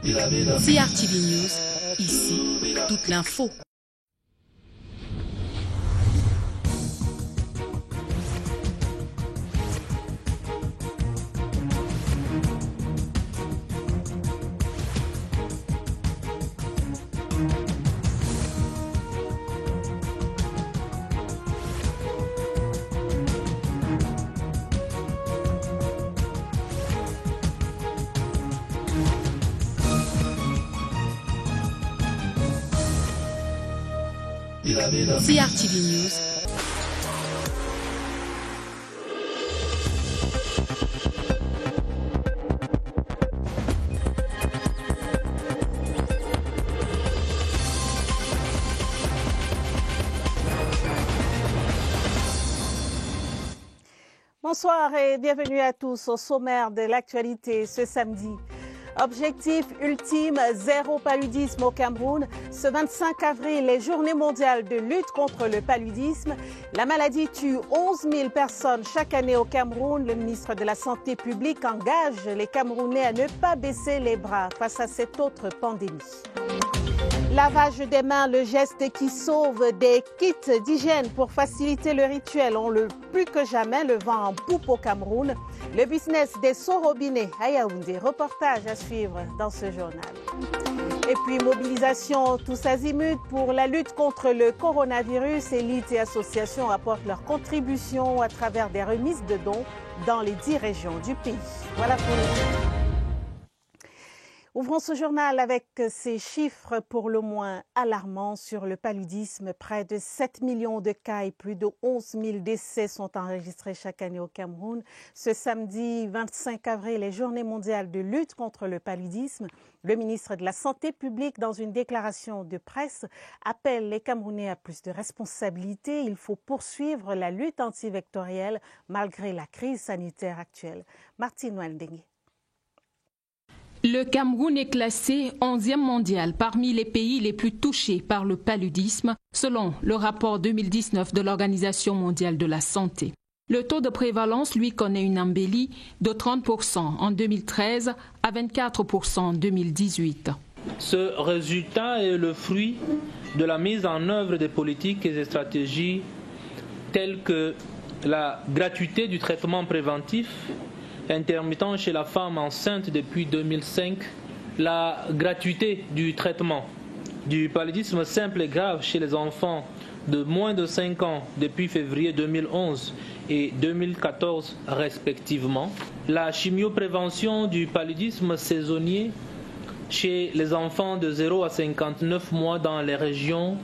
CRTV News, ici, toute l'info. CRTV News. Bonsoir et bienvenue à tous au sommaire de l'actualité ce samedi. Objectif ultime, zéro paludisme au Cameroun. Ce 25 avril, les journées mondiales de lutte contre le paludisme. La maladie tue 11 000 personnes chaque année au Cameroun. Le ministre de la Santé publique engage les Camerounais à ne pas baisser les bras face à cette autre pandémie. Lavage des mains, le geste qui sauve, des kits d'hygiène pour faciliter le rituel. On le plus que jamais le vent en poupe au Cameroun. Le business des seaux robinets à Yaoundé. Reportage à suivre dans ce journal. Et puis mobilisation tous azimuts pour la lutte contre le coronavirus. Élites et associations apportent leur contribution à travers des remises de dons dans les 10 régions du pays. Voilà pour le... Ouvrons ce journal avec ces chiffres pour le moins alarmants sur le paludisme. Près de 7 millions de cas et plus de 11 000 décès sont enregistrés chaque année au Cameroun. Ce samedi 25 avril, les Journées mondiales de lutte contre le paludisme. Le ministre de la Santé publique, dans une déclaration de presse, appelle les Camerounais à plus de responsabilités. Il faut poursuivre la lutte antivectorielle malgré la crise sanitaire actuelle. Martine Waldengui. Le Cameroun est classé 11e mondial parmi les pays les plus touchés par le paludisme, selon le rapport 2019 de l'Organisation mondiale de la santé. Le taux de prévalence, lui, connaît une embellie de 30% en 2013 à 24% en 2018. Ce résultat est le fruit de la mise en œuvre des politiques et des stratégies telles que la gratuité du traitement préventif intermittent chez la femme enceinte depuis 2005, la gratuité du traitement du paludisme simple et grave chez les enfants de moins de 5 ans depuis février 2011 et 2014 respectivement, la chimioprévention du paludisme saisonnier chez les enfants de 0 à 59 mois dans les régions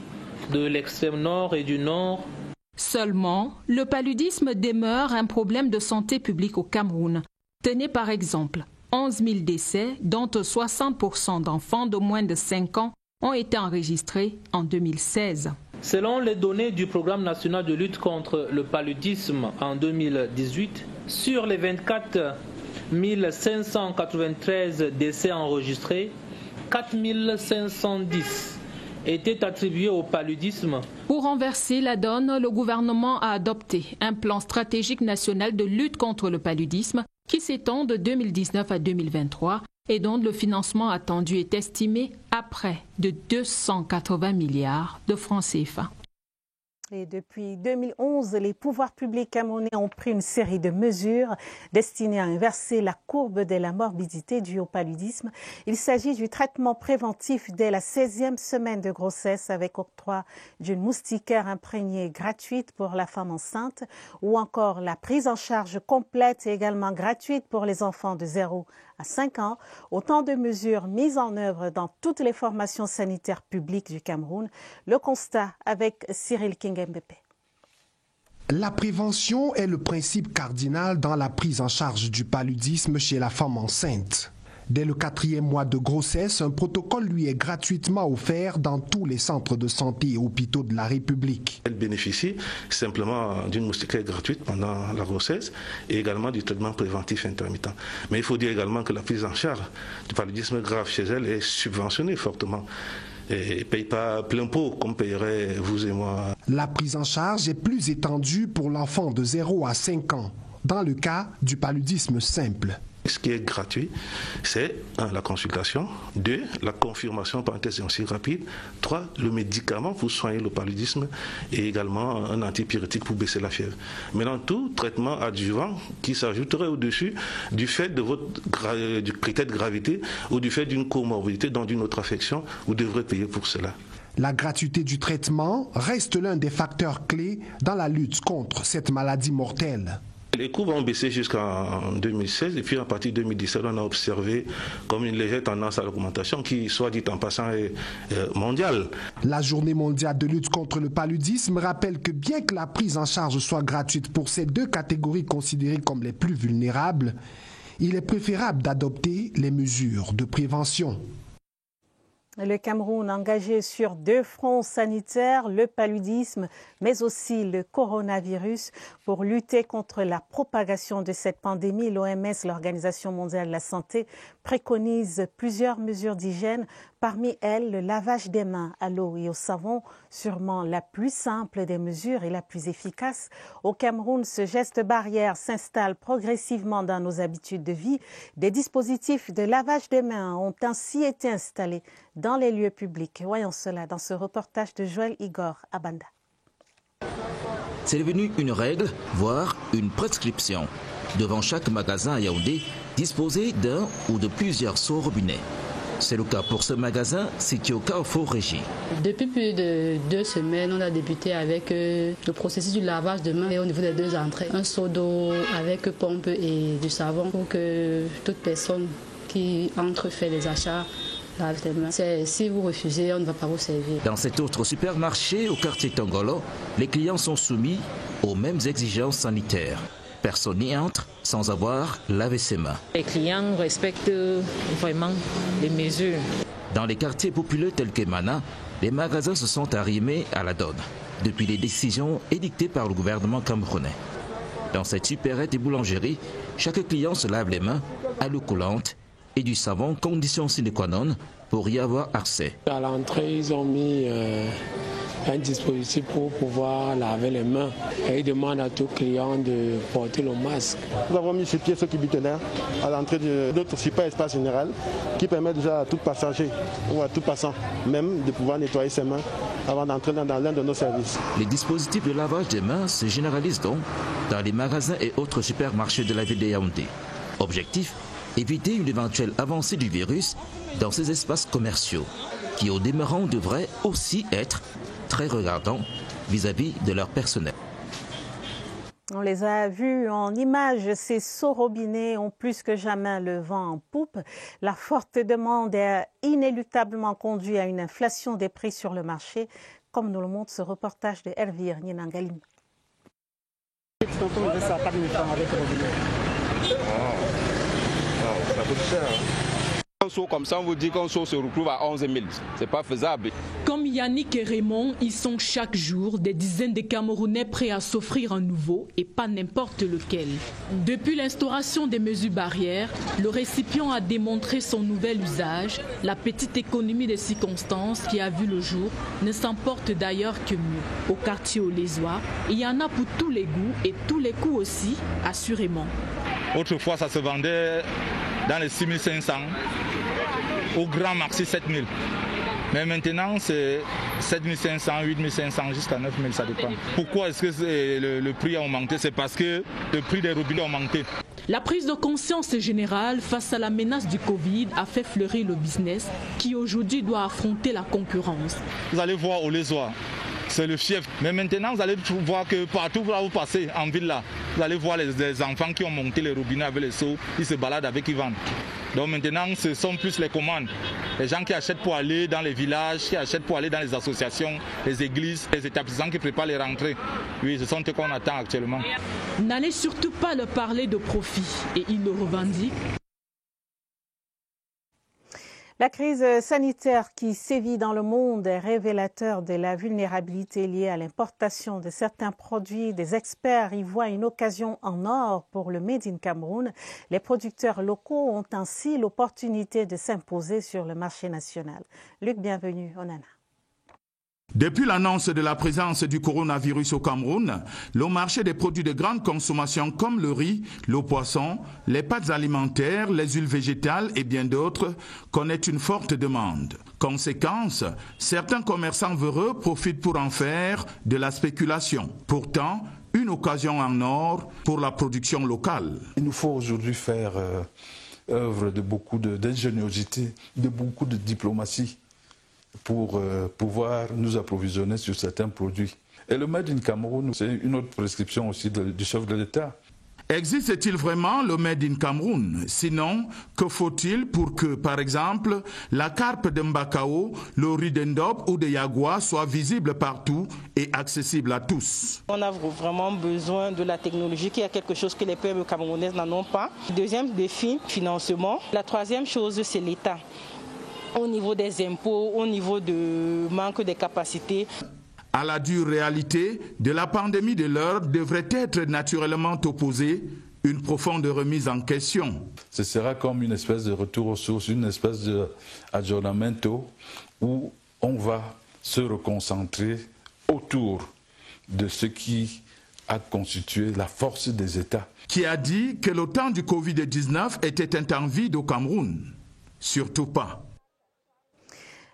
de l'extrême nord et du nord. Seulement, le paludisme demeure un problème de santé publique au Cameroun. Tenez par exemple 11 000 décès, dont 60% d'enfants de moins de 5 ans ont été enregistrés en 2016. Selon les données du Programme national de lutte contre le paludisme en 2018, sur les 24 593 décès enregistrés, 4 510 étaient attribués au paludisme. Pour renverser la donne, le gouvernement a adopté un plan stratégique national de lutte contre le paludisme qui s'étend de 2019 à 2023 et dont le financement attendu est estimé à près de 280 milliards de francs CFA. Et depuis 2011, les pouvoirs publics camerounais ont pris une série de mesures destinées à inverser la courbe de la morbidité due au paludisme. Il s'agit du traitement préventif dès la 16e semaine de grossesse avec octroi d'une moustiquaire imprégnée gratuite pour la femme enceinte ou encore la prise en charge complète et également gratuite pour les enfants de 0 à 5 ans. Autant de mesures mises en œuvre dans toutes les formations sanitaires publiques du Cameroun. Le constat avec Cyril Kingembepe. La prévention est le principe cardinal dans la prise en charge du paludisme chez la femme enceinte. Dès le 4e mois de grossesse, un protocole lui est gratuitement offert dans tous les centres de santé et hôpitaux de la République. Elle bénéficie simplement d'une moustiquaire gratuite pendant la grossesse et également du traitement préventif intermittent. Mais il faut dire également que la prise en charge du paludisme grave chez elle est subventionnée fortement. Et ne paye pas plein pot comme payeraient vous et moi. La prise en charge est plus étendue pour l'enfant de 0 à 5 ans, dans le cas du paludisme simple. Ce qui est gratuit, c'est 1, la consultation, 2, la confirmation par un test diagnostic rapide, 3, le médicament pour soigner le paludisme et également un antipyrétique pour baisser la fièvre. Maintenant, tout traitement adjuvant qui s'ajouterait au-dessus du fait de du critère de gravité ou du fait d'une comorbidité dans une autre affection, vous devrez payer pour cela. La gratuité du traitement reste l'un des facteurs clés dans la lutte contre cette maladie mortelle. Les coûts vont baisser jusqu'en 2016 et puis à partir de 2017, on a observé comme une légère tendance à l'augmentation qui, soit dit en passant, est mondiale. La Journée mondiale de lutte contre le paludisme rappelle que bien que la prise en charge soit gratuite pour ces deux catégories considérées comme les plus vulnérables, il est préférable d'adopter les mesures de prévention. Le Cameroun engagé sur 2 fronts sanitaires, le paludisme, mais aussi le coronavirus. Pour lutter contre la propagation de cette pandémie, l'OMS, l'Organisation mondiale de la santé, préconise plusieurs mesures d'hygiène. Parmi elles, le lavage des mains à l'eau et au savon, sûrement la plus simple des mesures et la plus efficace. Au Cameroun, ce geste barrière s'installe progressivement dans nos habitudes de vie. Des dispositifs de lavage des mains ont ainsi été installés dans les lieux publics. Voyons cela dans ce reportage de Joël Igor à Banda. C'est devenu une règle, voire une prescription. Devant chaque magasin à Yaoundé, disposer d'un ou de plusieurs seaux robinets. C'est le cas pour ce magasin situé au Carrefour Régie. Depuis plus de 2 semaines, on a débuté avec le processus du lavage de mains et au niveau des 2 entrées. Un seau d'eau avec pompe et du savon pour que toute personne qui entre fait les achats lave les mains. Si vous refusez, on ne va pas vous servir. Dans cet autre supermarché au quartier Tongolo, les clients sont soumis aux mêmes exigences sanitaires. Personne n'y entre sans avoir lavé ses mains. Les clients respectent vraiment les mesures. Dans les quartiers populaires tels que Mana, les magasins se sont arrimés à la donne depuis les décisions édictées par le gouvernement camerounais. Dans cette supérette et boulangerie, chaque client se lave les mains à l'eau coulante et du savon, condition sine qua non pour y avoir accès. À l'entrée, ils ont mis un dispositif pour pouvoir laver les mains et ils demandent à tout client de porter le masque. Nous avons mis sur pied ce cubitonnaire à l'entrée de notre super espace général qui permet déjà à tout passager ou à tout passant même de pouvoir nettoyer ses mains avant d'entrer dans l'un de nos services. Les dispositifs de lavage des mains se généralisent donc dans les magasins et autres supermarchés de la ville de Yaoundé. Objectif, éviter une éventuelle avancée du virus dans ces espaces commerciaux qui au demeurant devraient aussi être très regardants vis-à-vis de leur personnel. On les a vus en images, ces seaux robinets ont plus que jamais le vent en poupe. La forte demande a inéluctablement conduit à une inflation des prix sur le marché, comme nous le montre ce reportage de Elvire Ninangalim. Un seau comme ça, on vous dit qu'un seau se retrouve à 11 000. C'est pas faisable. Comme Yannick et Raymond, ils sont chaque jour des dizaines de Camerounais prêts à s'offrir un nouveau et pas n'importe lequel. Depuis l'instauration des mesures barrières, le récipient a démontré son nouvel usage. La petite économie des circonstances qui a vu le jour ne s'emporte d'ailleurs que mieux. Au quartier Olézois, il y en a pour tous les goûts et tous les coups aussi, assurément. Autrefois, ça se vendait dans les 6 500, au grand maxi 7 000. Mais maintenant, c'est 7 500, 8 500, jusqu'à 9 000, ça dépend. Pourquoi est-ce que le prix a augmenté? C'est parce que le prix des robinets a augmenté. La prise de conscience générale face à la menace du Covid a fait fleurir le business qui aujourd'hui doit affronter la concurrence. Vous allez voir Olézois, c'est le fief. Mais maintenant, vous allez voir que partout où vous passez en ville là, vous allez voir les enfants qui ont monté les robinets avec les seaux, ils se baladent avec, ils vendent. Donc maintenant, ce sont plus les commandes. Les gens qui achètent pour aller dans les villages, qui achètent pour aller dans les associations, les églises, les établissements qui préparent les rentrées. Oui, ce sont eux qu'on attend actuellement. N'allez surtout pas leur parler de profit et ils le revendiquent. La crise sanitaire qui sévit dans le monde est révélateur de la vulnérabilité liée à l'importation de certains produits. Des experts y voient une occasion en or pour le Made in Cameroun. Les producteurs locaux ont ainsi l'opportunité de s'imposer sur le marché national. Luc, bienvenue, Onana. Depuis l'annonce de la présence du coronavirus au Cameroun, le marché des produits de grande consommation comme le riz, le poisson, les pâtes alimentaires, les huiles végétales et bien d'autres connaît une forte demande. Conséquence, certains commerçants véreux profitent pour en faire de la spéculation. Pourtant, une occasion en or pour la production locale. Il nous faut aujourd'hui faire œuvre de beaucoup d'ingéniosité, de beaucoup de diplomatie pour pouvoir nous approvisionner sur certains produits. Et le Made in Cameroun, c'est une autre prescription aussi du chef de l'État. Existe-t-il vraiment le Made in Cameroun? Sinon, que faut-il pour que, par exemple, la carpe de Mbakao, le riz d'Endop ou de Yagua soient visibles partout et accessibles à tous? On a vraiment besoin de la technologie, qui est quelque chose que les PME camerounaises n'en ont pas. Deuxième défi, financement. La troisième chose, c'est l'État. Au niveau des impôts, au niveau de manque de capacités. À la dure réalité de la pandémie de l'heure devrait être naturellement opposée une profonde remise en question. Ce sera comme une espèce de retour aux sources, une espèce de aggiornamento où on va se reconcentrer autour de ce qui a constitué la force des États. Qui a dit que le temps du Covid-19 était un temps vide au Cameroun? Surtout pas.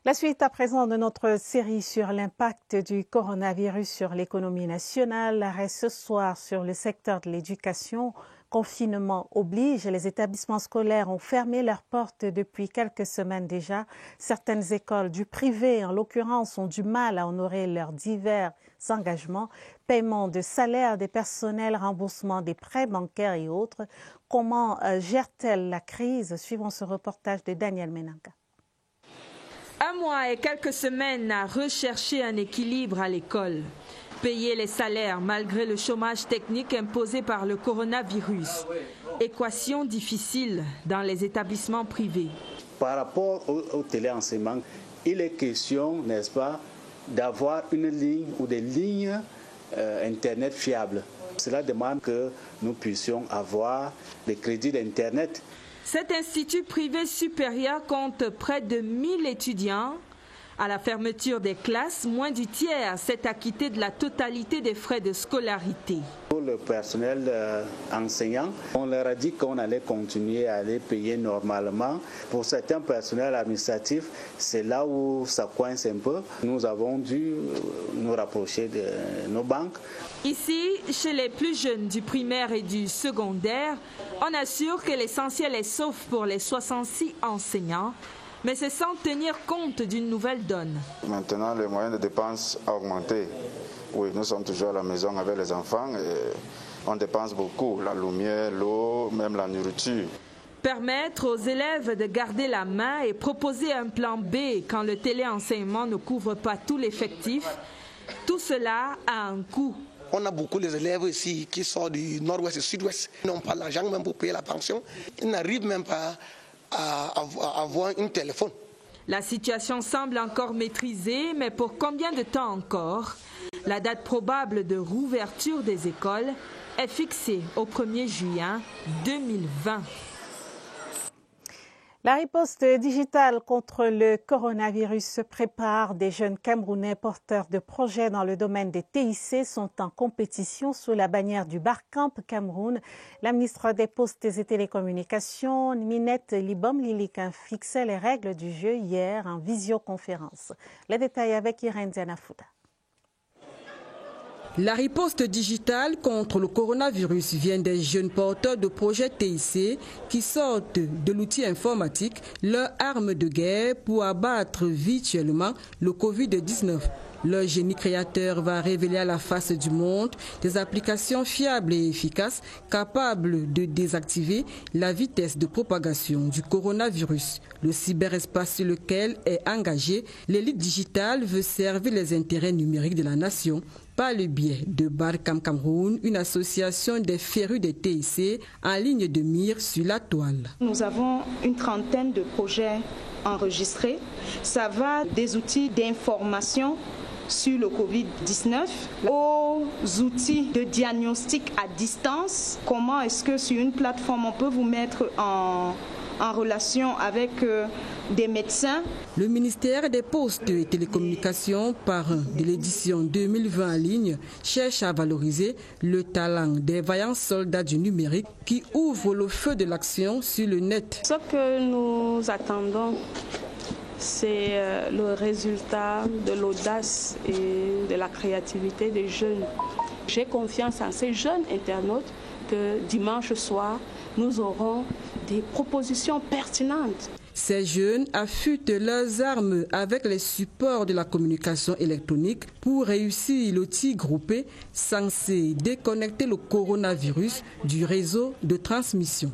La suite à présent de notre série sur l'impact du coronavirus sur l'économie nationale. L'arrêt ce soir sur le secteur de l'éducation. Confinement oblige, les établissements scolaires ont fermé leurs portes depuis quelques semaines déjà. Certaines écoles du privé, en l'occurrence, ont du mal à honorer leurs divers engagements. Paiement de salaire des personnels, remboursement des prêts bancaires et autres. Comment gère-t-elle la crise? Suivons ce reportage de Daniel Menanga. Un mois et quelques semaines à rechercher un équilibre à l'école. Payer les salaires malgré le chômage technique imposé par le coronavirus. Équation difficile dans les établissements privés. Par rapport au téléenseignement, il est question, n'est-ce pas, d'avoir une ligne ou des lignes Internet fiables. Cela demande que nous puissions avoir des crédits d'Internet. Cet institut privé supérieur compte près de 1000 étudiants. À la fermeture des classes, moins du tiers s'est acquitté de la totalité des frais de scolarité. Pour le personnel enseignant, on leur a dit qu'on allait continuer à les payer normalement. Pour certains personnels administratifs, c'est là où ça coince un peu. Nous avons dû nous rapprocher de nos banques. Ici, chez les plus jeunes du primaire et du secondaire, on assure que l'essentiel est sauf pour les 66 enseignants, mais c'est sans tenir compte d'une nouvelle donne. Maintenant, les moyens de dépenses ont augmenté. Oui, nous sommes toujours à la maison avec les enfants et on dépense beaucoup, la lumière, l'eau, même la nourriture. Permettre aux élèves de garder la main et proposer un plan B quand le téléenseignement ne couvre pas tout l'effectif, tout cela a un coût. On a beaucoup d'élèves ici qui sortent du nord-ouest et sud-ouest. Ils n'ont pas l'argent même pour payer la pension. Ils n'arrivent même pas à avoir un téléphone. La situation semble encore maîtrisée, mais pour combien de temps encore? La date probable de rouverture des écoles est fixée au 1er juin 2020. La riposte digitale contre le coronavirus se prépare. Des jeunes Camerounais porteurs de projets dans le domaine des TIC sont en compétition sous la bannière du Barcamp Cameroun. La ministre des Postes et Télécommunications, Minette Libom Lilikin, fixait les règles du jeu hier en visioconférence. Les détails avec Irène Dianafouda. La riposte digitale contre le coronavirus vient des jeunes porteurs de projets TIC qui sortent de l'outil informatique, leur arme de guerre pour abattre virtuellement le Covid-19. Leur génie créateur va révéler à la face du monde des applications fiables et efficaces capables de désactiver la vitesse de propagation du coronavirus. Le cyberespace sur lequel est engagée l'élite digitale veut servir les intérêts numériques de la nation par le biais de Barcamp Cameroun, une association des férus des TIC en ligne de mire sur la toile. Nous avons une trentaine de projets enregistrés. Ça va des outils d'information sur le Covid-19 aux outils de diagnostic à distance. Comment est-ce que sur une plateforme on peut vous mettre en en relation avec des médecins. Le ministère des Postes et Télécommunications, parrain de l'édition 2020 en ligne, cherche à valoriser le talent des vaillants soldats du numérique qui ouvrent le feu de l'action sur le net. Ce que nous attendons, c'est le résultat de l'audace et de la créativité des jeunes. J'ai confiance en ces jeunes internautes que dimanche soir, nous aurons des propositions pertinentes. Ces jeunes affûtent leurs armes avec les supports de la communication électronique pour réussir l'outil groupé censé déconnecter le coronavirus du réseau de transmission.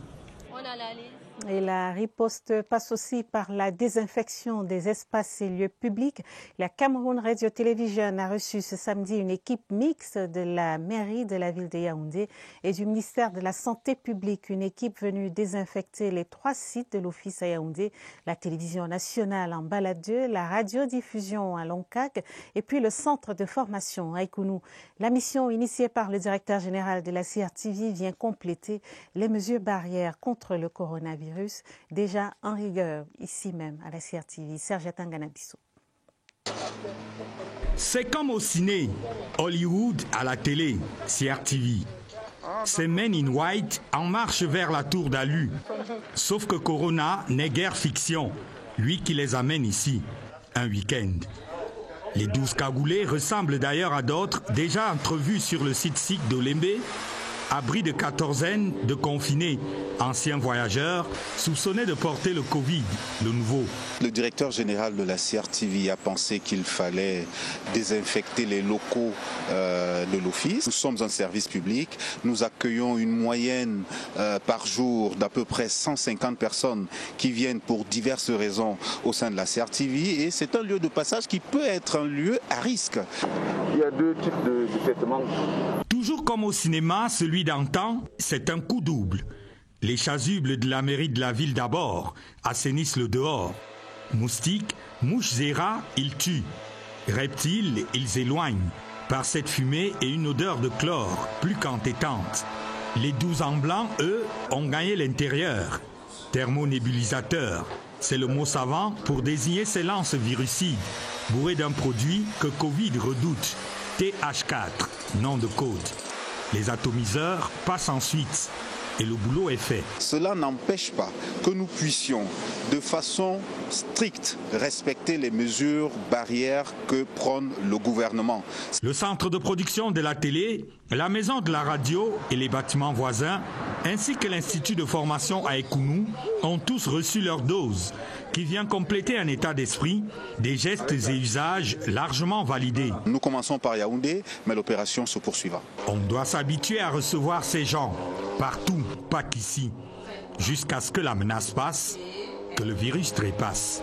Et la riposte passe aussi par la désinfection des espaces et lieux publics. La Cameroun Radio Television a reçu ce samedi une équipe mixte de la mairie de la ville de Yaoundé et du ministère de la Santé publique. Une équipe venue désinfecter les 3 sites de l'office à Yaoundé, la télévision nationale en Baladeux, la radiodiffusion à Loncac et puis le centre de formation à Ikounou. La mission initiée par le directeur général de la CRTV vient compléter les mesures barrières contre le coronavirus déjà en rigueur ici même à la CRTV. Serge Atanganabiso. C'est comme au ciné, Hollywood à la télé, CRTV. C'est Men in White en marche vers la tour d'Alu. Sauf que Corona n'est guère fiction, lui qui les amène ici, un week-end. Les 12 cagoulés ressemblent d'ailleurs à d'autres déjà entrevus sur le site SIC d'Olembe, abri de quatorzaine de confinés, anciens voyageurs, soupçonnés de porter le Covid, le nouveau. Le directeur général de la CRTV a pensé qu'il fallait désinfecter les locaux de l'office. Nous sommes un service public, nous accueillons une moyenne par jour d'à peu près 150 personnes qui viennent pour diverses raisons au sein de la CRTV et c'est un lieu de passage qui peut être un lieu à risque. Il y a 2 types de traitements. Toujours comme au cinéma, celui d'antan, c'est un coup double. Les chasubles de la mairie de la ville d'abord assainissent le dehors. Moustiques, mouches et rats, ils tuent. Reptiles, ils éloignent. Par cette fumée et une odeur de chlore, plus qu'entêtante. Les 12 en blanc, eux, ont gagné l'intérieur. Thermonébulisateur, c'est le mot savant pour désigner ces lances virucides, bourrées d'un produit que Covid redoute. TH4, nom de code. Les atomiseurs passent ensuite et le boulot est fait. Cela n'empêche pas que nous puissions de façon stricte respecter les mesures barrières que prône le gouvernement. Le centre de production de la télé, la maison de la radio et les bâtiments voisins, ainsi que l'institut de formation à Ikounou, ont tous reçu leur dose, qui vient compléter un état d'esprit, des gestes et usages largement validés. Nous commençons par Yaoundé, mais l'opération se poursuivra. On doit s'habituer à recevoir ces gens, partout, pas qu'ici, jusqu'à ce que la menace passe, que le virus trépasse.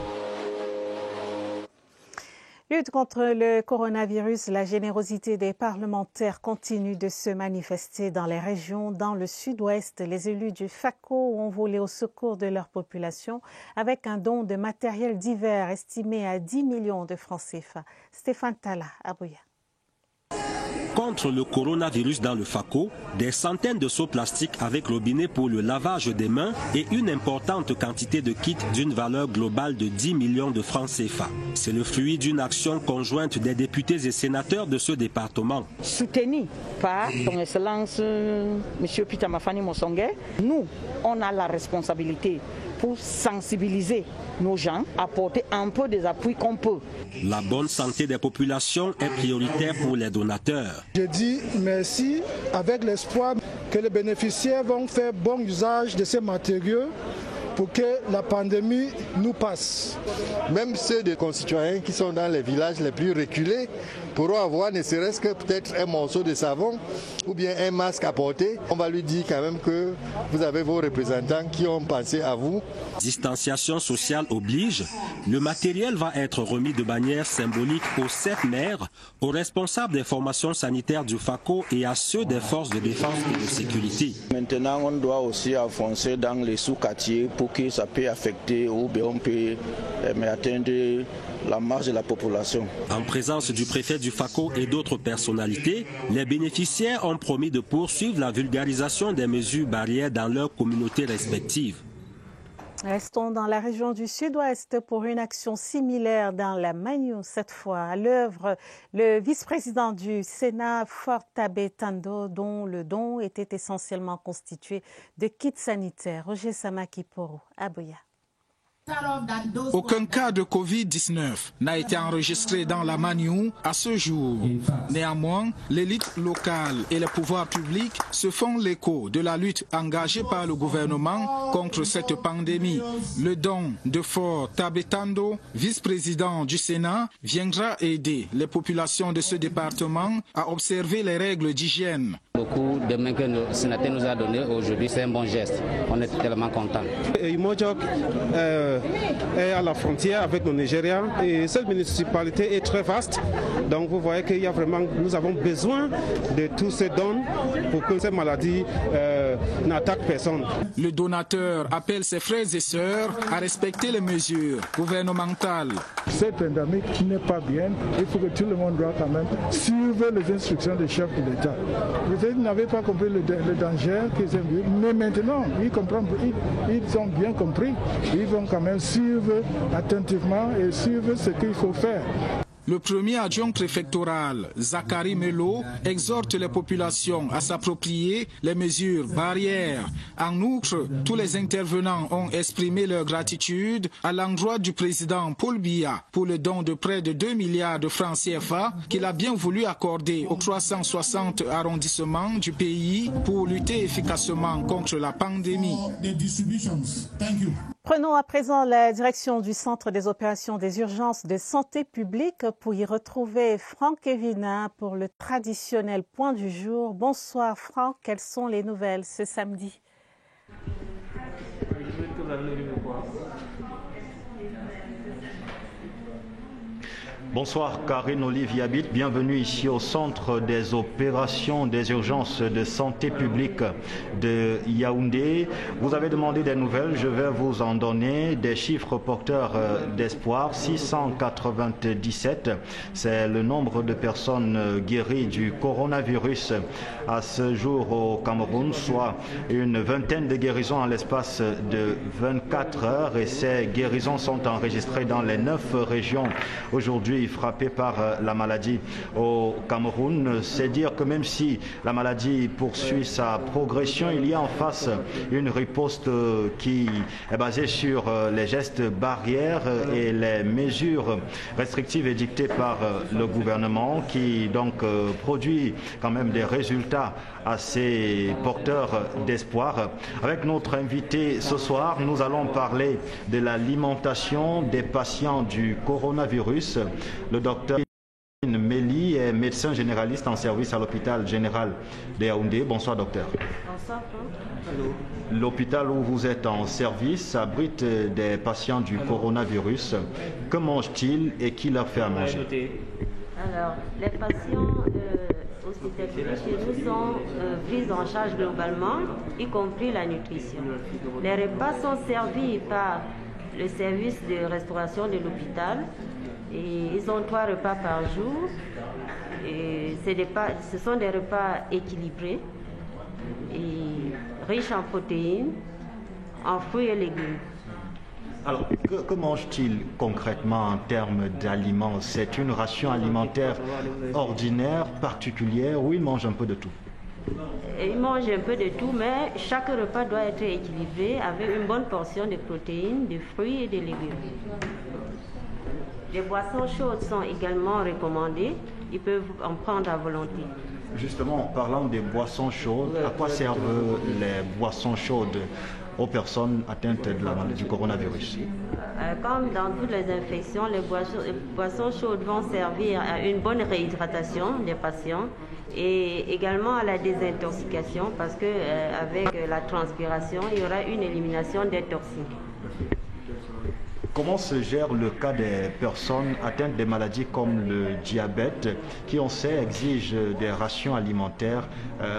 Lutte contre le coronavirus, la générosité des parlementaires continue de se manifester dans les régions. Dans le sud-ouest, les élus du FACO ont volé au secours de leur population avec un don de matériel divers estimé à 10 millions de francs CFA. Stéphane Tala, Abouya. Contre le coronavirus dans le FACO, des centaines de seaux plastiques avec robinet pour le lavage des mains et une importante quantité de kits d'une valeur globale de 10 millions de francs CFA. C'est le fruit d'une action conjointe des députés et sénateurs de ce département. Soutenu par son Excellence M. Peter Mafani Mosongué, nous, on a la responsabilité pour sensibiliser nos gens, apporter un peu des appuis qu'on peut. La bonne santé des populations est prioritaire pour les donateurs. Je dis merci avec l'espoir que les bénéficiaires vont faire bon usage de ces matériaux pour que la pandémie nous passe. Même ceux des concitoyens qui sont dans les villages les plus reculés pourront avoir ne serait-ce que peut-être un morceau de savon ou bien un masque à porter. On va lui dire quand même que vous avez vos représentants qui ont pensé à vous. Distanciation sociale oblige. Le matériel va être remis de manière symbolique aux 7 maires, aux responsables des formations sanitaires du FACO et à ceux des forces de défense et de sécurité. Maintenant, on doit aussi avancer dans les sous-quartiers pour que ça puisse affecter ou bien on peut atteindre la marge de la population. En présence du préfet du FACO et d'autres personnalités, les bénéficiaires ont promis de poursuivre la vulgarisation des mesures barrières dans leurs communautés respectives. Restons dans la région du Sud-Ouest pour une action similaire dans la Magno, cette fois à l'œuvre le vice-président du Sénat, Fort Tabé Tando, dont le don était essentiellement constitué de kits sanitaires. Roger Samakiporo, Aboya. Aucun cas de Covid-19 n'a été enregistré dans la Magno à ce jour. Néanmoins, l'élite locale et les pouvoirs publics se font l'écho de la lutte engagée par le gouvernement contre cette pandémie. Le don de Fort Tabé Tando, vice-président du Sénat, viendra aider les populations de ce département à observer les règles d'hygiène. Le coup de main que le sénateur nous a donné aujourd'hui, c'est un bon geste. On est tellement contents. Imojok est à la frontière avec le Nigeria et cette municipalité est très vaste. Donc vous voyez qu'il y a vraiment, nous avons besoin de tous ces dons pour que cette maladie n'attaque personne. Le donateur appelle ses frères et sœurs à respecter les mesures gouvernementales. Cette pandémie n'est pas bien. Il faut que tout le monde doit quand même suivre les instructions des chefs de l'État. Peut-être qu'ils n'avaient pas compris le danger qu'ils ont vu, mais maintenant ils comprennent, ils ont bien compris. Ils vont quand même suivre attentivement et suivre ce qu'il faut faire. Le premier adjoint préfectoral, Zachary Melo, exhorte les populations à s'approprier les mesures barrières. En outre, tous les intervenants ont exprimé leur gratitude à l'endroit du président Paul Biya pour le don de près de 2 milliards de francs CFA qu'il a bien voulu accorder aux 360 arrondissements du pays pour lutter efficacement contre la pandémie. Prenons à présent la direction du Centre des opérations des urgences de santé publique pour y retrouver Franck Evina pour le traditionnel point du jour. Bonsoir Franck, quelles sont les nouvelles ce samedi? Bonsoir Karine Olivier Habit, bienvenue ici au centre des opérations des urgences de santé publique de Yaoundé. Vous avez demandé des nouvelles, je vais vous en donner des chiffres porteurs d'espoir. 697, c'est le nombre de personnes guéries du coronavirus à ce jour au Cameroun, soit une vingtaine de guérisons en l'espace de 24 heures et ces guérisons sont enregistrées dans les 9 régions aujourd'hui frappé par la maladie au Cameroun. C'est dire que même si la maladie poursuit sa progression, il y a en face une riposte qui est basée sur les gestes barrières et les mesures restrictives édictées par le gouvernement qui donc produit quand même des résultats assez porteurs d'espoir. Avec notre invité ce soir, nous allons parler de l'alimentation des patients du coronavirus. Le docteur Méli est médecin généraliste en service à l'hôpital général de Yaoundé. Bonsoir docteur. Bonsoir. L'hôpital où vous êtes en service abrite des patients du coronavirus. Que mangent-ils et qui leur fait à manger? Alors, les patients hospitalisés chez nous sont pris en charge globalement, y compris la nutrition. Les repas sont servis par le service de restauration de l'hôpital. Et ils ont 3 repas par jour. Et ce sont des repas équilibrés et riches en protéines, en fruits et légumes. Alors, que mangent-ils concrètement en termes d'aliments? C'est une ration alimentaire ordinaire, particulière, ou ils mangent un peu de tout? Ils mangent un peu de tout, mais chaque repas doit être équilibré avec une bonne portion de protéines, de fruits et de légumes. Les boissons chaudes sont également recommandées. Ils peuvent en prendre à volonté. Justement, en parlant des boissons chaudes, à quoi servent les boissons chaudes aux personnes atteintes de la maladie du coronavirus? Comme dans toutes les infections, les boissons chaudes vont servir à une bonne réhydratation des patients et également à la désintoxication parce qu'avec la transpiration, il y aura une élimination des toxines. Comment se gère le cas des personnes atteintes de maladies comme le diabète qui, on sait, exigent des rations alimentaires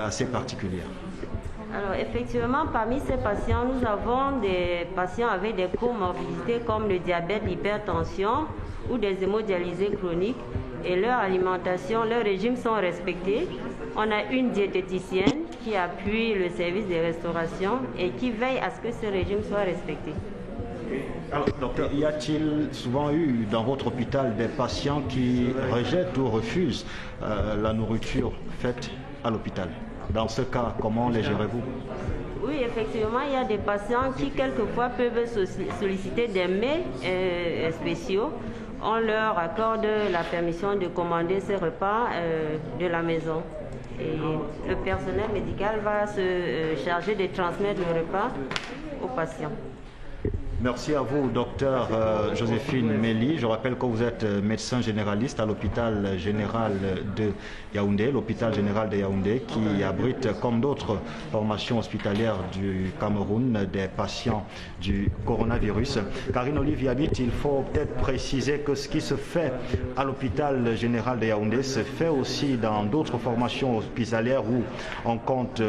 assez particulières? Alors effectivement, parmi ces patients, nous avons des patients avec des comorbidités comme le diabète, l'hypertension ou des hémodialysés chroniques et leur alimentation, leur régime sont respectés. On a une diététicienne qui appuie le service de restauration et qui veille à ce que ce régime soit respecté. Alors, docteur, y a-t-il souvent eu dans votre hôpital des patients qui rejettent ou refusent la nourriture faite à l'hôpital? Dans ce cas, comment les gérez-vous? Oui, effectivement, il y a des patients qui quelquefois peuvent solliciter des mets spéciaux. On leur accorde la permission de commander ces repas de la maison. Et le personnel médical va se charger de transmettre le repas aux patients. Merci à vous, docteur Joséphine Méli. Je rappelle que vous êtes médecin généraliste à l'hôpital général de Yaoundé, l'hôpital général de Yaoundé, qui abrite, comme d'autres formations hospitalières du Cameroun, des patients du coronavirus. Karine Olive Yabit, il faut peut-être préciser que ce qui se fait à l'hôpital général de Yaoundé se fait aussi dans d'autres formations hospitalières où on compte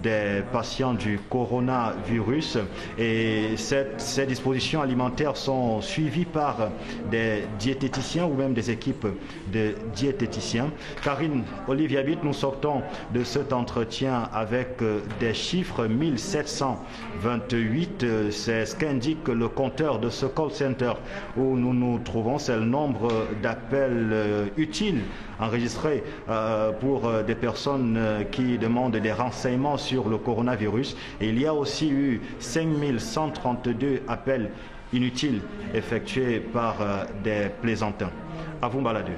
des patients du coronavirus. Et ces dispositions alimentaires sont suivies par des diététiciens ou même des équipes de diététiciens. Karine Olive Yabit, nous sortons de cet entretien avec des chiffres 1728. C'est ce qu'indique le compteur de ce call center où nous nous trouvons. C'est le nombre d'appels utiles enregistrés pour des personnes qui demandent des renseignements sur le coronavirus. Et il y a aussi eu 5132 appels inutiles effectués par des plaisantins. À vous, Baladure.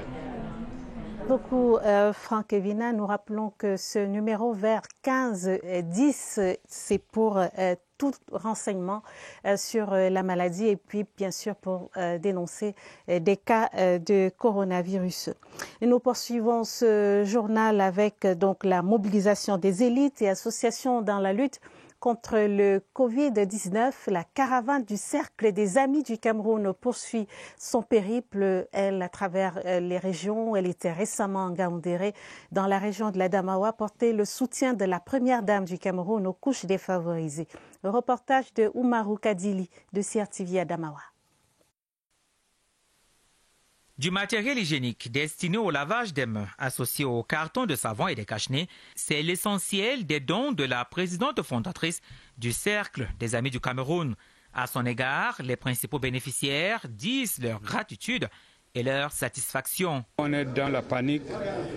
Beaucoup, Franck Evina. Nous rappelons que ce numéro vers 1510, c'est pour tout renseignement sur la maladie et puis bien sûr pour dénoncer des cas de coronavirus. Et nous poursuivons ce journal avec donc la mobilisation des élites et associations dans la lutte contre le Covid-19. La caravane du Cercle des Amis du Cameroun poursuit son périple, elle, à travers les régions. Elle était récemment en Ngaoundéré, dans la région de l'Adamawa, porter le soutien de la première dame du Cameroun aux couches défavorisées. Le reportage de Oumarou Kadili de CRTV Adamawa. Du matériel hygiénique destiné au lavage des mains, associé aux cartons de savon et des cache-nez, c'est l'essentiel des dons de la présidente fondatrice du Cercle des Amis du Cameroun. À son égard, les principaux bénéficiaires disent leur gratitude et leur satisfaction. On est dans la panique,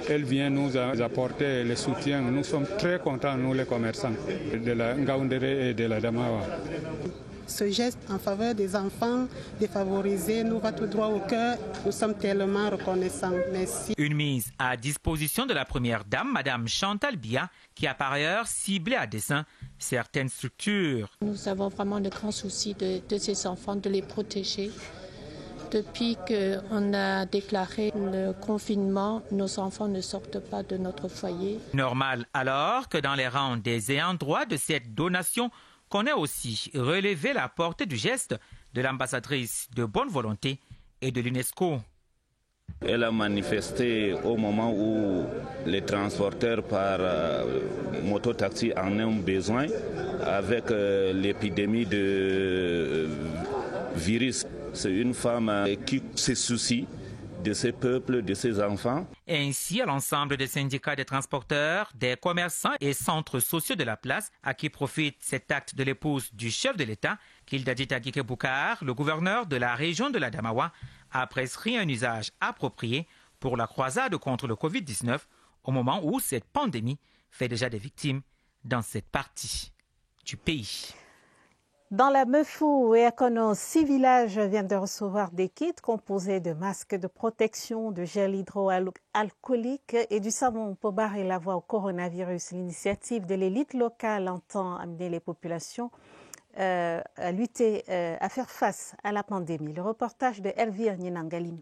elle vient nous apporter le soutien. Nous sommes très contents, nous les commerçants de la Ngaoundéré et de la Damawa. Ce geste en faveur des enfants défavorisés nous va tout droit au cœur. Nous sommes tellement reconnaissants. Merci. Une mise à disposition de la première dame, Madame Chantal Bia, qui a par ailleurs ciblé à dessein certaines structures. Nous avons vraiment de grands soucis de ces enfants, de les protéger. Depuis qu'on a déclaré le confinement, nos enfants ne sortent pas de notre foyer. Normal alors que dans les rangs des ayants droit de cette donation, qu'on ait aussi relevé la portée du geste de l'ambassadrice de bonne volonté et de l'UNESCO. Elle a manifesté au moment où les transporteurs par mototaxi en ont besoin avec l'épidémie de virus. C'est une femme qui se soucie de ces peuples, de ces enfants. Et ainsi à l'ensemble des syndicats des transporteurs, des commerçants et centres sociaux de la place, à qui profite cet acte de l'épouse du chef de l'État, Kildadji Tagike Boukar, le gouverneur de la région de l'Adamawa, a prescrit un usage approprié pour la croisade contre le Covid-19 au moment où cette pandémie fait déjà des victimes dans cette partie du pays. Dans la Meufou et Akono, 6 villages viennent de recevoir des kits composés de masques de protection, de gel hydroalcoolique et du savon pour barrer la voie au coronavirus. L'initiative de l'élite locale entend amener les populations à lutter, à faire face à la pandémie. Le reportage de Elvire Ninangalim.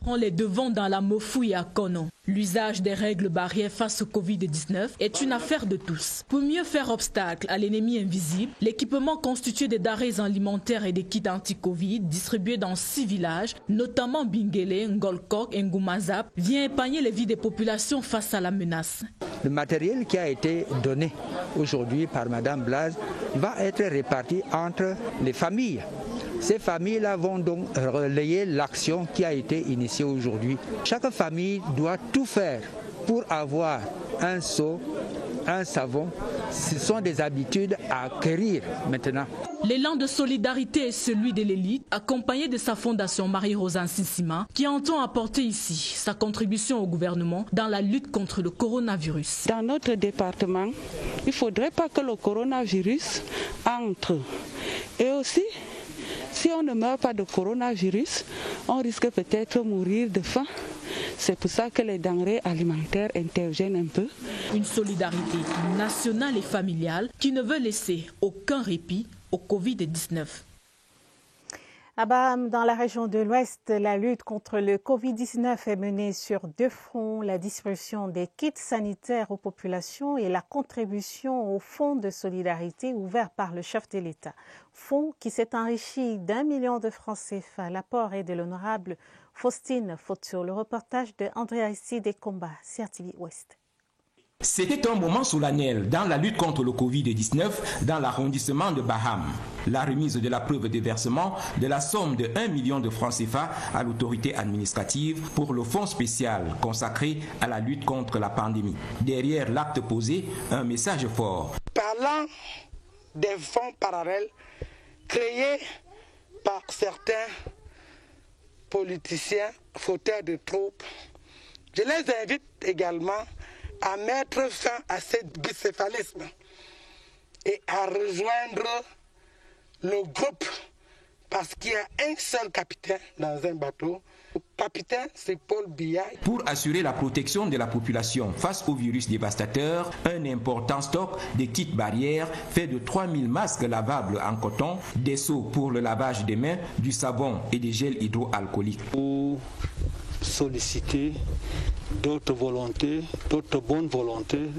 Prend les devants dans la Meufou et Akono. L'usage des règles barrières face au Covid-19 est une affaire de tous. Pour mieux faire obstacle à l'ennemi invisible, l'équipement constitué de denrées alimentaires et des kits anti-Covid distribués dans 6 villages, notamment Bingele, Ngolkok et Ngoumazap, vient épargner les vies des populations face à la menace. Le matériel qui a été donné aujourd'hui par Mme Blaise va être réparti entre les familles. Ces familles-là vont donc relayer l'action qui a été initiée aujourd'hui. Chaque famille doit tout faire pour avoir un seau, un savon, ce sont des habitudes à acquérir maintenant. L'élan de solidarité est celui de l'élite, accompagné de sa fondation Marie-Rosanne Sissima, qui entend apporter ici sa contribution au gouvernement dans la lutte contre le coronavirus. Dans notre département, il ne faudrait pas que le coronavirus entre. Et aussi, si on ne meurt pas de coronavirus, on risque peut-être de mourir de faim. C'est pour ça que les denrées alimentaires interviennent un peu. Une solidarité nationale et familiale qui ne veut laisser aucun répit au Covid-19. À Baham, dans la région de l'Ouest, la lutte contre le Covid-19 est menée sur deux fronts, la distribution des kits sanitaires aux populations et la contribution au fonds de solidarité ouvert par le chef de l'État. Fonds qui s'est enrichi d'1 million de francs CFA. L'apport est de l'honorable Faustine Fotur. Le reportage de André Aristide et Combat, CRTV Ouest. C'était un moment solennel dans la lutte contre le Covid-19 dans l'arrondissement de Baham. La remise de la preuve de versement de la somme de 1 million de francs CFA à l'autorité administrative pour le fonds spécial consacré à la lutte contre la pandémie. Derrière l'acte posé, un message fort. Parlant des fonds parallèles créés par certains politiciens fauteurs de troupes, je les invite également à mettre fin à ce bicéphalisme et à rejoindre le groupe parce qu'il y a un seul capitaine dans un bateau. Le capitaine, c'est Paul Biya. Pour assurer la protection de la population face au virus dévastateur, un important stock de kits barrières fait de 3000 masques lavables en coton, des seaux pour le lavage des mains, du savon et des gels hydroalcooliques. Pour solliciter d'autres volontés, d'autres bonnes volontés,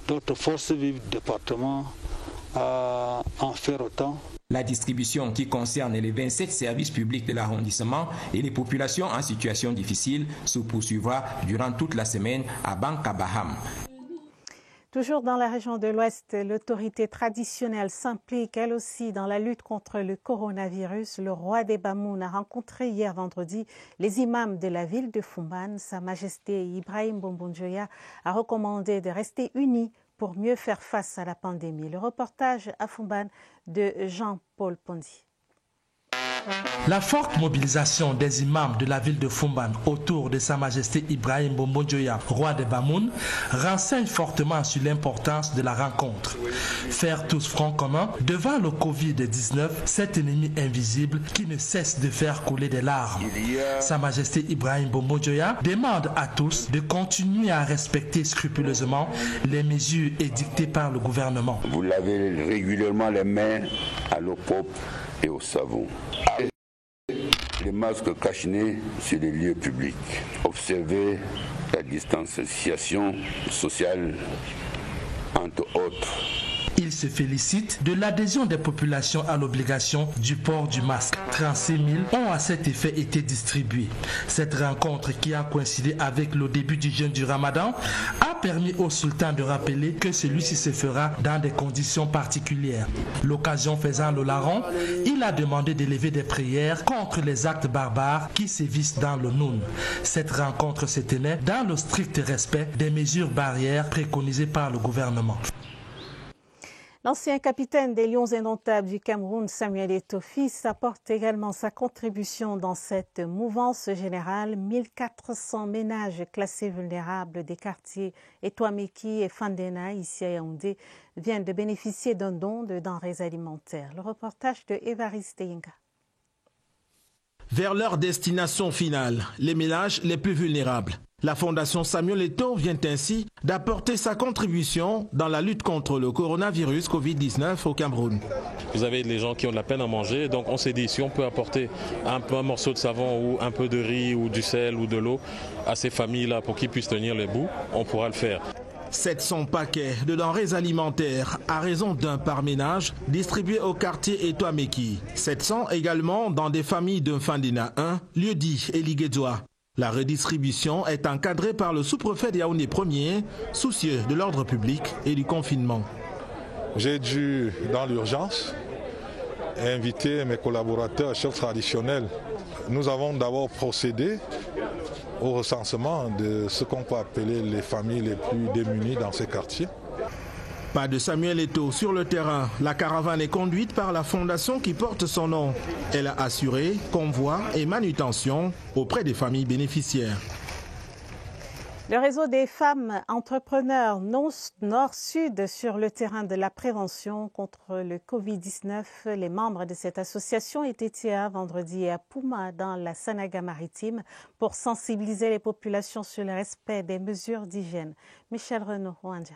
d'autres forces vives du département à en faire autant. La distribution qui concerne les 27 services publics de l'arrondissement et les populations en situation difficile se poursuivra durant toute la semaine à Banka Baham. Toujours dans la région de l'Ouest, l'autorité traditionnelle s'implique elle aussi dans la lutte contre le coronavirus. Le roi des Bamoun a rencontré hier vendredi les imams de la ville de Foumban. Sa Majesté Ibrahim Bombondjoya a recommandé de rester unis pour mieux faire face à la pandémie. Le reportage à Foumban de Jean-Paul Pondi. La forte mobilisation des imams de la ville de Foumban autour de Sa Majesté Ibrahim Bombondjoya, roi de Bamoun, renseigne fortement sur l'importance de la rencontre. Faire tous front commun devant le Covid-19, cet ennemi invisible qui ne cesse de faire couler des larmes. Sa Majesté Ibrahim Bombondjoya demande à tous de continuer à respecter scrupuleusement les mesures édictées par le gouvernement. Vous lavez régulièrement les mains à l'eau propre et au savon. Les masques cachinés sur les lieux publics. Observez la distanciation sociale, entre autres. Il se félicite de l'adhésion des populations à l'obligation du port du masque. 36 000 ont à cet effet été distribués. Cette rencontre qui a coïncidé avec le début du jeûne du Ramadan a permis au sultan de rappeler que celui-ci se fera dans des conditions particulières. L'occasion faisant le larron, il a demandé d'élever des prières contre les actes barbares qui sévissent dans le Noun. Cette rencontre se tenait dans le strict respect des mesures barrières préconisées par le gouvernement. L'ancien capitaine des Lions indomptables du Cameroun, Samuel Eto'o apporte également sa contribution dans cette mouvance générale. 1400 ménages classés vulnérables des quartiers Etoameki et Fandena, ici à Yaoundé, viennent de bénéficier d'un don de denrées alimentaires. Le reportage de Évariste Inga. Vers leur destination finale, les ménages les plus vulnérables. La Fondation Samuel Eto'o vient ainsi d'apporter sa contribution dans la lutte contre le coronavirus Covid-19 au Cameroun. Vous avez les gens qui ont de la peine à manger, donc on s'est dit si on peut apporter un morceau de savon ou un peu de riz ou du sel ou de l'eau à ces familles-là pour qu'ils puissent tenir les bouts, on pourra le faire. 700 paquets de denrées alimentaires à raison d'un par ménage distribués au quartier Etoameki. 700 également dans des familles de Fandena 1, lieu-dit Eligedzoa. La redistribution est encadrée par le sous-préfet de Yaoundé 1er, soucieux de l'ordre public et du confinement. J'ai dû, dans l'urgence, inviter mes collaborateurs chefs traditionnels. Nous avons d'abord procédé au recensement de ce qu'on peut appeler les familles les plus démunies dans ces quartiers. Pas de Samuel Eto'o sur le terrain. La caravane est conduite par la fondation qui porte son nom. Elle a assuré convoi et manutention auprès des familles bénéficiaires. Le réseau des femmes entrepreneurs Nord-Sud sur le terrain de la prévention contre le Covid-19. Les membres de cette association étaient hier vendredi à Pouma dans la Sanaga-Maritime pour sensibiliser les populations sur le respect des mesures d'hygiène. Michel Renaud, Rwanda.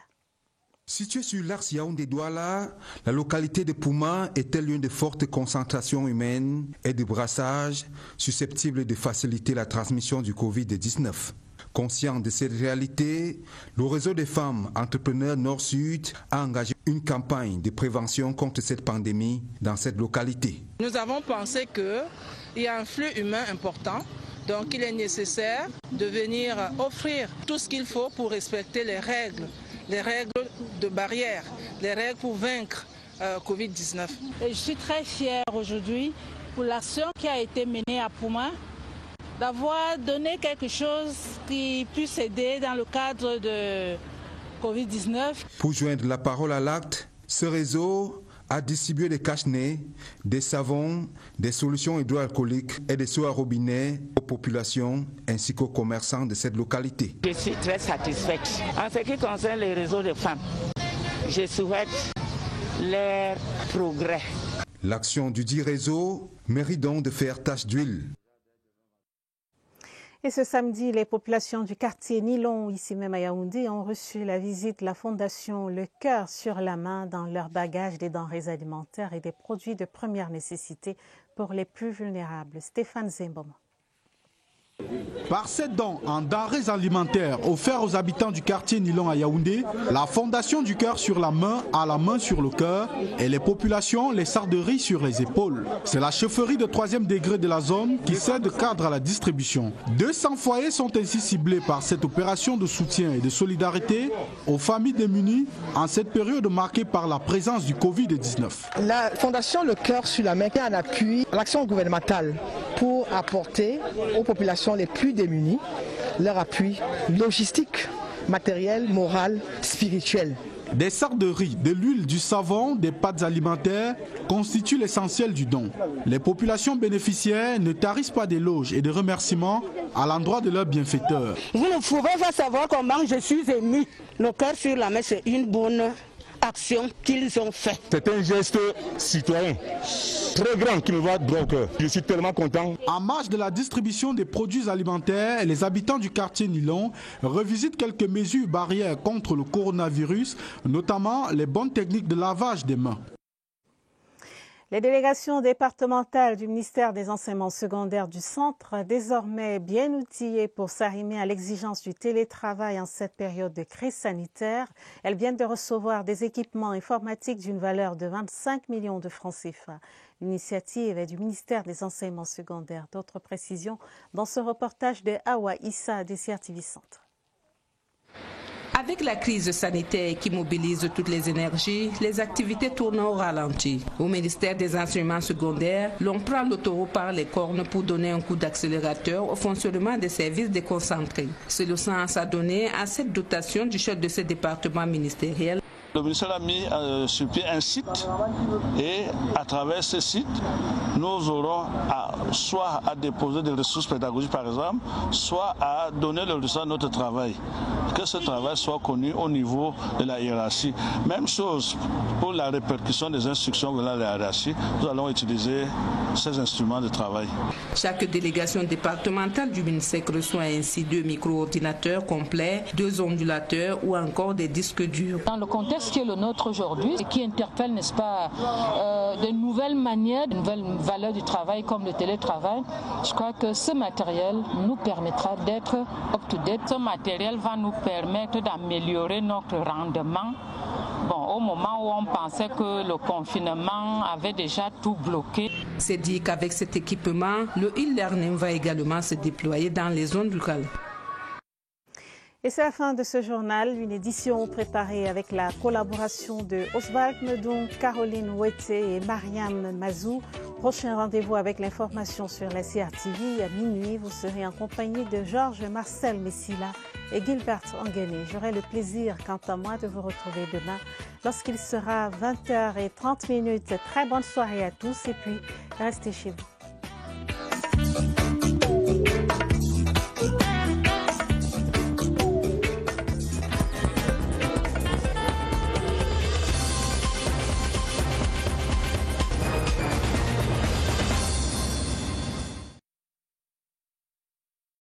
Située sur l'axe Yaoundé-Douala, la localité de Pouma est un lieu de forte concentration humaine et de brassage susceptible de faciliter la transmission du Covid-19. Conscient de cette réalité, le réseau des femmes entrepreneurs Nord-Sud a engagé une campagne de prévention contre cette pandémie dans cette localité. Nous avons pensé qu'il y a un flux humain important, donc il est nécessaire de venir offrir tout ce qu'il faut pour respecter les règles de barrière, les règles pour vaincre Covid-19. Je suis très fière aujourd'hui pour l'action qui a été menée à Pouma, d'avoir donné quelque chose qui puisse aider dans le cadre de Covid-19. Pour joindre la parole à l'acte, ce réseau a distribué des cache-nez, des savons, des solutions hydroalcooliques et des seaux à robinet aux populations ainsi qu'aux commerçants de cette localité. Je suis très satisfaite. En ce qui concerne les réseaux de femmes, je souhaite leur progrès. L'action du dit réseau mérite donc de faire tache d'huile. Et ce samedi, les populations du quartier Nilon, ici même à Yaoundé, ont reçu la visite de la fondation Le Cœur sur la main dans leur bagage des denrées alimentaires et des produits de première nécessité pour les plus vulnérables. Stéphane Zemboma. Par ces dons en denrées alimentaires offerts aux habitants du quartier Nilon à Yaoundé, la Fondation du Cœur sur la main a la main sur le cœur et les populations les sarderies sur les épaules. C'est la chefferie de 3e degré de la zone qui sert de cadre à la distribution. 200 foyers sont ainsi ciblés par cette opération de soutien et de solidarité aux familles démunies en cette période marquée par la présence du Covid-19. La Fondation Le Cœur sur la main est en appui à l'action gouvernementale pour apporter aux populations les plus démunis leur appui logistique, matériel, moral, spirituel. Des sarderies, de l'huile, du savon, des pâtes alimentaires constituent l'essentiel du don. Les populations bénéficiaires ne tarissent pas d'éloges et de remerciements à l'endroit de leurs bienfaiteurs. Vous ne pouvez pas savoir comment je suis ému. Le Cœur sur la main, c'est une bonne action qu'ils ont faite. C'est un geste citoyen très grand qui me va droit au cœur. Je suis tellement content. En marge de la distribution des produits alimentaires, les habitants du quartier Nilon revisitent quelques mesures barrières contre le coronavirus, notamment les bonnes techniques de lavage des mains. Les délégations départementales du ministère des Enseignements secondaires du Centre, désormais bien outillées pour s'arrimer à l'exigence du télétravail en cette période de crise sanitaire, elles viennent de recevoir des équipements informatiques d'une valeur de 25 millions de francs CFA. L'initiative est du ministère des Enseignements secondaires. D'autres précisions dans ce reportage de Awa Issa des TV Centre. Avec la crise sanitaire qui mobilise toutes les énergies, les activités tournent au ralenti. Au ministère des Enseignements secondaires, l'on prend le taureau par les cornes pour donner un coup d'accélérateur au fonctionnement des services déconcentrés. C'est le sens à donner à cette dotation du chef de ce département ministériel. Le ministère a mis sur pied un site et à travers ce site, nous aurons soit à déposer des ressources pédagogiques par exemple, soit à donner le résultat de notre travail. Que ce travail soit connu au niveau de la hiérarchie. Même chose pour la répercussion des instructions venant de la hiérarchie, nous allons utiliser ces instruments de travail. Chaque délégation départementale du ministère reçoit ainsi 2 micro-ordinateurs complets, 2 ondulateurs ou encore des disques durs. Dans le contexte qui est le nôtre aujourd'hui, et qui interpelle, n'est-ce pas, de nouvelles manières, de nouvelles valeurs du travail comme le télétravail, je crois que ce matériel nous permettra d'être up-to-date. Ce matériel va nous permettre d'améliorer notre rendement. Bon, au moment où on pensait que le confinement avait déjà tout bloqué. C'est dit qu'avec cet équipement, le e-learning va également se déployer dans les zones rurales. Et c'est la fin de ce journal, une édition préparée avec la collaboration de Oswald Medon, Caroline Ouetté et Mariam Mazou Prochain rendez-vous avec l'information sur la CRTV à minuit. Vous serez en compagnie de Georges Marcel Messila et Gilbert Anguené. J'aurai le plaisir, quant à moi, de vous retrouver demain lorsqu'il sera 20h30. Très bonne soirée à tous et puis restez chez vous.